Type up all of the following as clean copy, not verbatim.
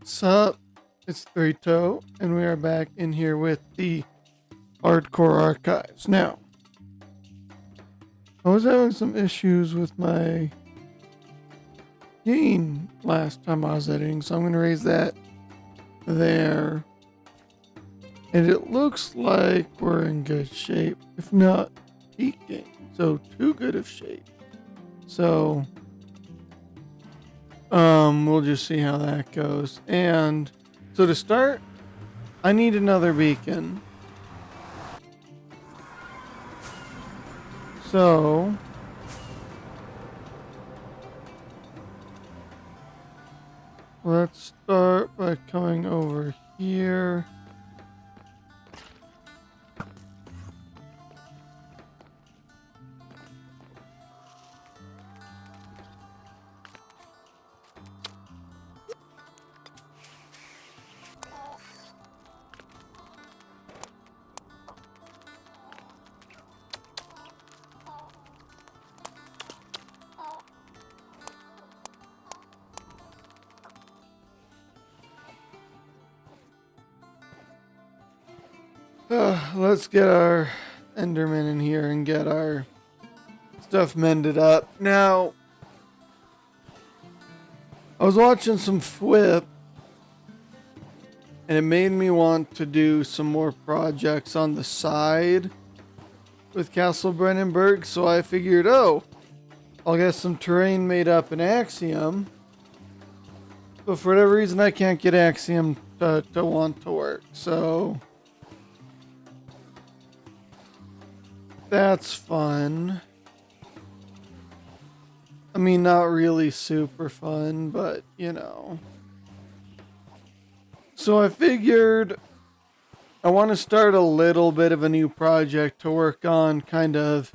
Sup? It's Three Toe, and we are back in here with the Hardcore Archives. Now, I was having some issues with my gain last time I was editing, so I'm going to raise that there. And it looks like we're in good shape, if not peak gain. So, too good of shape. So, we'll just see how that goes. And so to start, I need another beacon. So let's start by coming over here. Let's get our Enderman in here and get our stuff mended up. Now, I was watching some Flip, and it made me want to do some more projects on the side with Castle Brennenburg, so I figured, I'll get some terrain made up in Axiom. But for whatever reason, I can't get Axiom to want to work, so that's fun. I mean, not really super fun, but you know. So I figured I want to start a little bit of a new project to work on kind of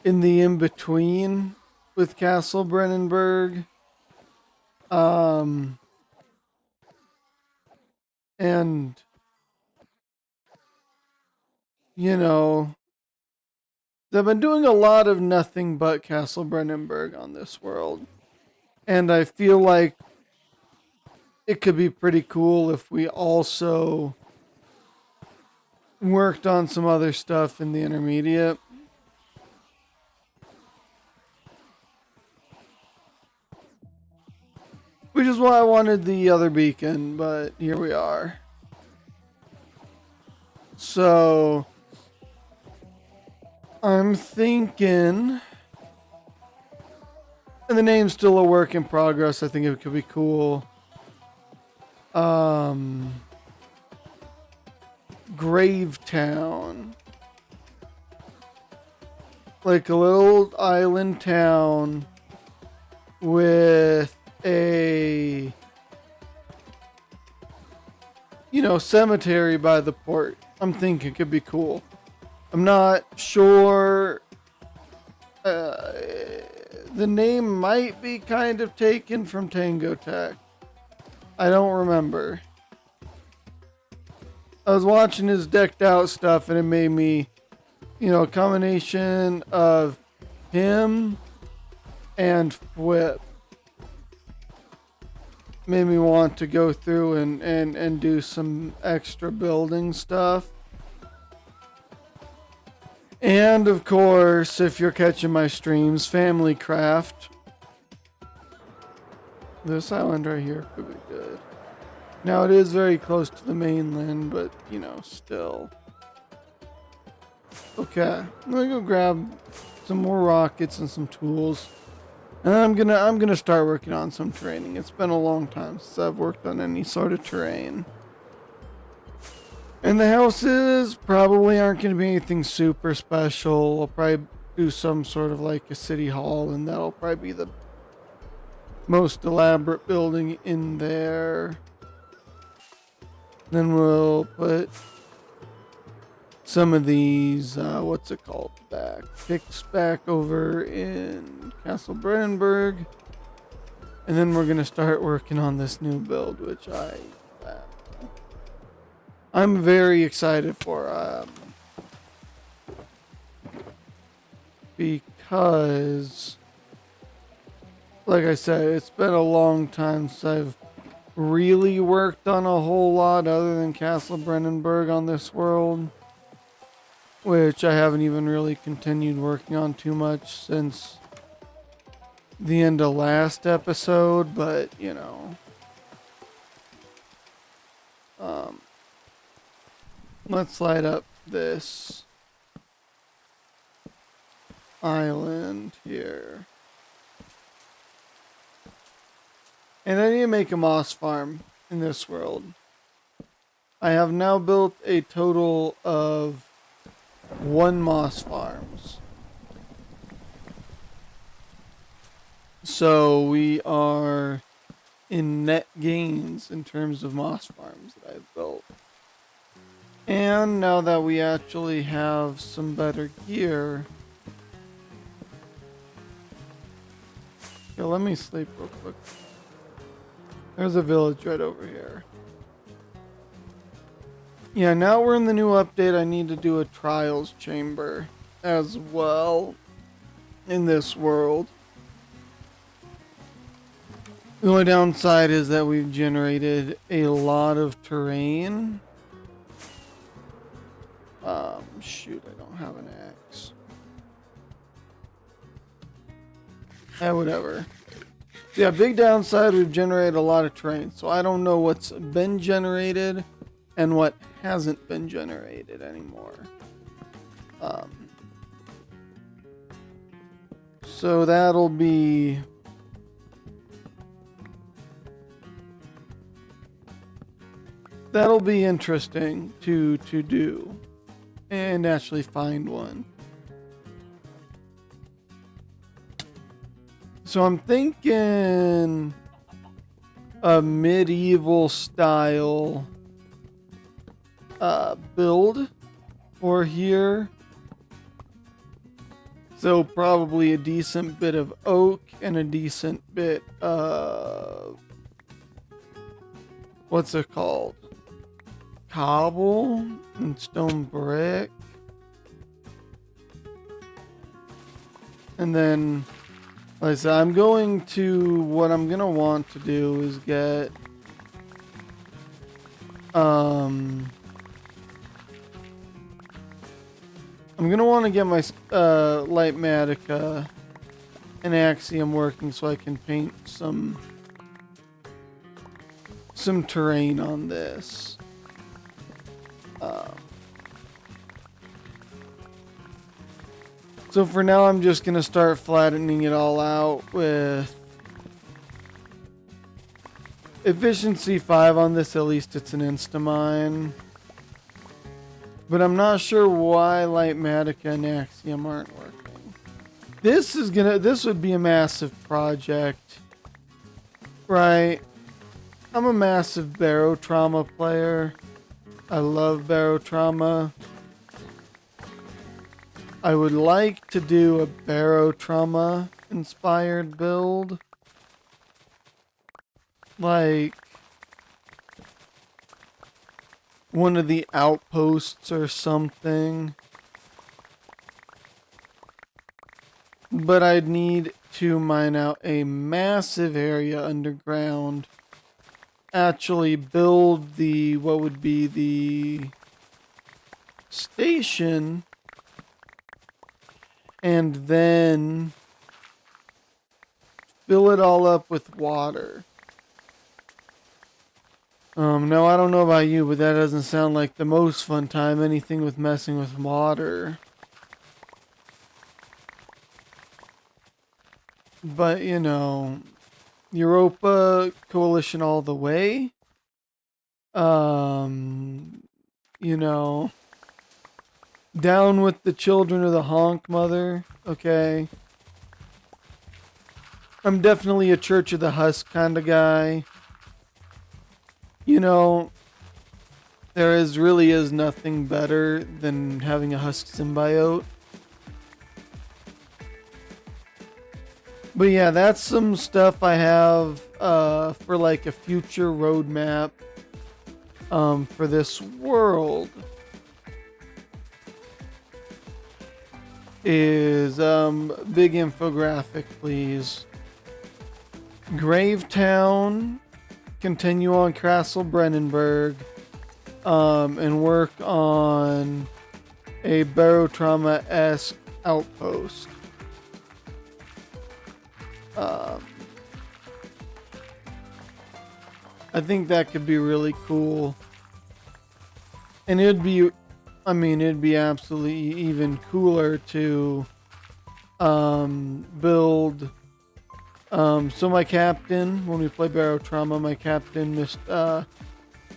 in the in-between with Castle Brennenburg. And you know, I've been doing a lot of nothing but Castle Brennenburg on this world. And I feel like it could be pretty cool if we also worked on some other stuff in the intermediate. Which is why I wanted the other beacon, but here we are. So I'm thinking, and the name's still a work in progress. I think it could be cool. Gravetown. Like a little island town with a, cemetery by the port. I'm thinking it could be cool. I'm not sure. The name might be kind of taken from Tango Tech. I don't remember. I was watching his decked out stuff and it made me, a combination of him and Whip made me want to go through and do some extra building stuff. And of course, if you're catching my streams, Family Craft. This island right here could be good. Now it is very close to the mainland, but still. Okay, I'm gonna go grab some more rockets and some tools. And I'm gonna start working on some training. It's been a long time since I've worked on any sort of terrain. And the houses probably aren't going to be anything super special. I'll probably do some sort of like a city hall, and that'll probably be the most elaborate building in there. Then we'll put some of these, picks back over in Castle Brennenburg. And then we're going to start working on this new build, which I'm very excited for, because, like I said, it's been a long time since I've really worked on a whole lot other than Castle Brennenburg on this world, which I haven't even really continued working on too much since the end of last episode, but you know, let's light up this island here. And I need to make a moss farm in this world. I have now built a total of 1 moss farms. So we are in net gains in terms of moss farms that I've built. And now that we actually have some better gear. Okay, let me sleep real quick. There's a village right over here. Yeah, now we're in the new update. I need to do a trials chamber as well in this world. The only downside is that we've generated a lot of terrain. Shoot, I don't have an axe. Whatever. Yeah, big downside, we've generated a lot of terrain. So I don't know what's been generated and what hasn't been generated anymore. So that'll be interesting to do and actually find one. So I'm thinking a medieval style build for here. So probably a decent bit of oak and a decent bit of, what's it called? Cobble and stone brick. And then, like I said, what I'm going to want to do is get, I'm going to want to get my light matica and axiom working so I can paint some terrain on this. So for now, I'm just going to start flattening it all out with efficiency 5 on this. At least it's an insta-mine. But I'm not sure why Lightmatica and Axiom aren't working. This would be a massive project. Right? I'm a massive Barotrauma player. I love Barotrauma. I would like to do a Barotrauma inspired build. Like one of the outposts or something. But I'd need to mine out a massive area underground. Actually build what would be the station. And then fill it all up with water. Now I don't know about you, but that doesn't sound like the most fun time, anything with messing with water. But, you know, Europa Coalition all the way. You know, down with the children of the honk mother, okay? I'm definitely a Church of the Husk kind of guy. You know, really is nothing better than having a Husk symbiote. But yeah, that's some stuff I have for like a future roadmap for this world. Is big infographic, please. Gravetown continue on Castle Brennenburg, and work on a Barotrauma-esque outpost. I think that could be really cool. And it'd be absolutely even cooler to build. So my captain, when we play Barotrauma, my captain,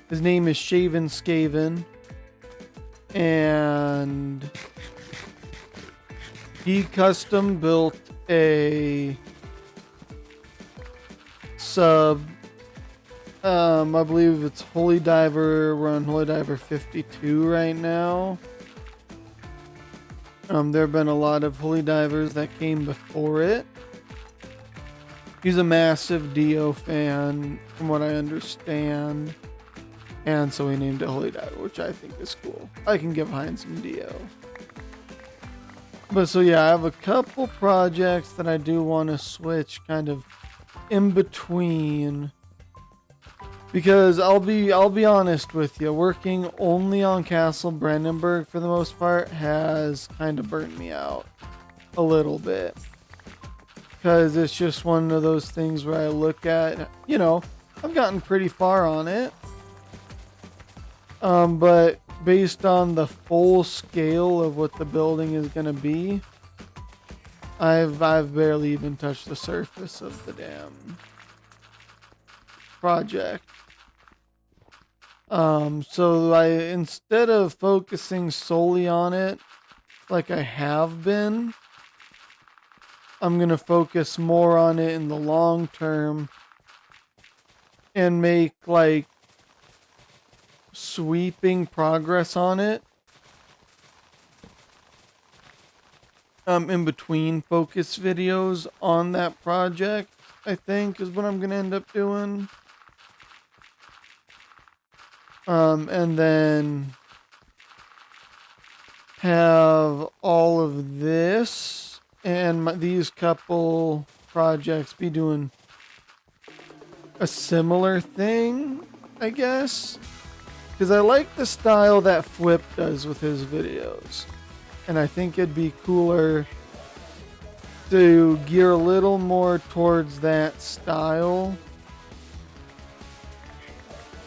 his name is Shaven Skaven. And he custom built a sub. I believe it's Holy Diver. We're on Holy Diver 52 right now. There have been a lot of Holy Divers that came before it. He's a massive Dio fan, from what I understand. And so he named it Holy Diver, which I think is cool. I can get behind some Dio. But so yeah, I have a couple projects that I do want to switch kind of in between. Because I'll be honest with you, working only on Castle Brennenburg for the most part has kind of burnt me out a little bit. Because it's just one of those things where I look at, I've gotten pretty far on it. But based on the full scale of what the building is going to be, I've barely even touched the surface of the damn project. So instead of focusing solely on it like I have been, I'm going to focus more on it in the long term and make like sweeping progress on it. In between focus videos on that project, I think is what I'm going to end up doing. And then have all of this and these couple projects be doing a similar thing, I guess. Because I like the style that Flip does with his videos. And I think it'd be cooler to gear a little more towards that style.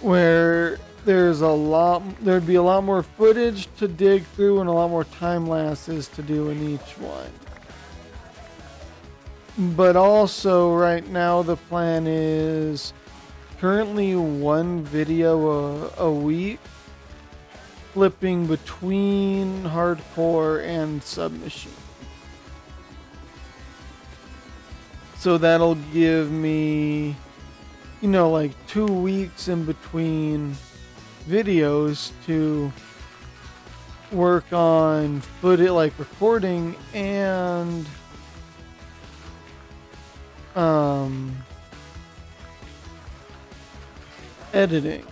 Where there'd be a lot more footage to dig through and a lot more time lapses to do in each one. But also right now the plan is currently one video a week, flipping between hardcore and submachine. So that'll give me, like 2 weeks in between videos to work on footage, like recording and editing.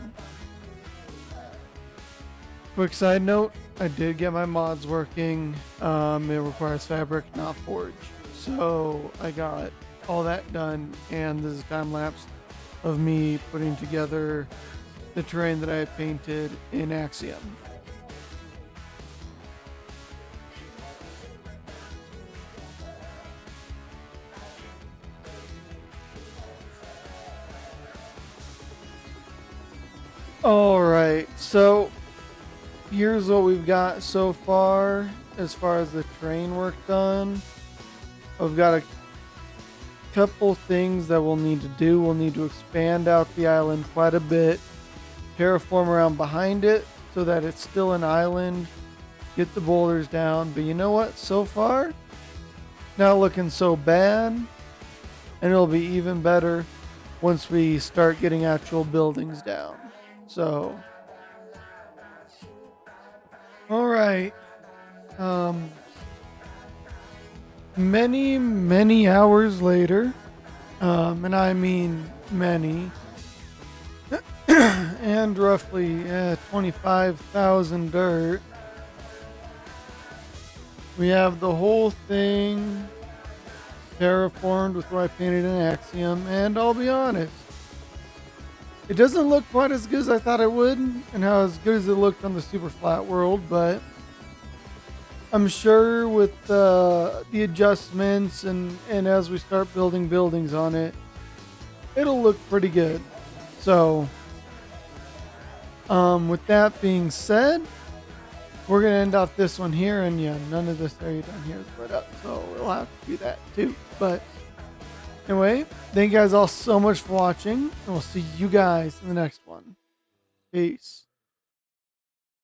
Quick side note, I did get my mods working. It requires Fabric, not Forge. So I got all that done, and this is time lapse of me putting together the terrain that I painted in Axiom. Alright, so here's what we've got so far as the terrain work done. I've got a couple things that we'll need to do. We'll need to expand out the island quite a bit, terraform around behind it so that it's still an island, get the boulders down. But you know what? So far, not looking so bad, and it'll be even better once we start getting actual buildings down. So, all right. Many hours later, and I mean many, and roughly 25,000 dirt, we have the whole thing terraformed with what I painted in Axiom, and I'll be honest, It doesn't look quite as good as I thought it would, and how as good as it looked on the super flat world, but I'm sure with the adjustments and as we start building buildings on it, it'll look pretty good. So, with that being said, we're gonna end off this one here, and yeah, none of this area down here is lit up, so we'll have to do that too. But anyway, thank you guys all so much for watching, and we'll see you guys in the next one. Peace.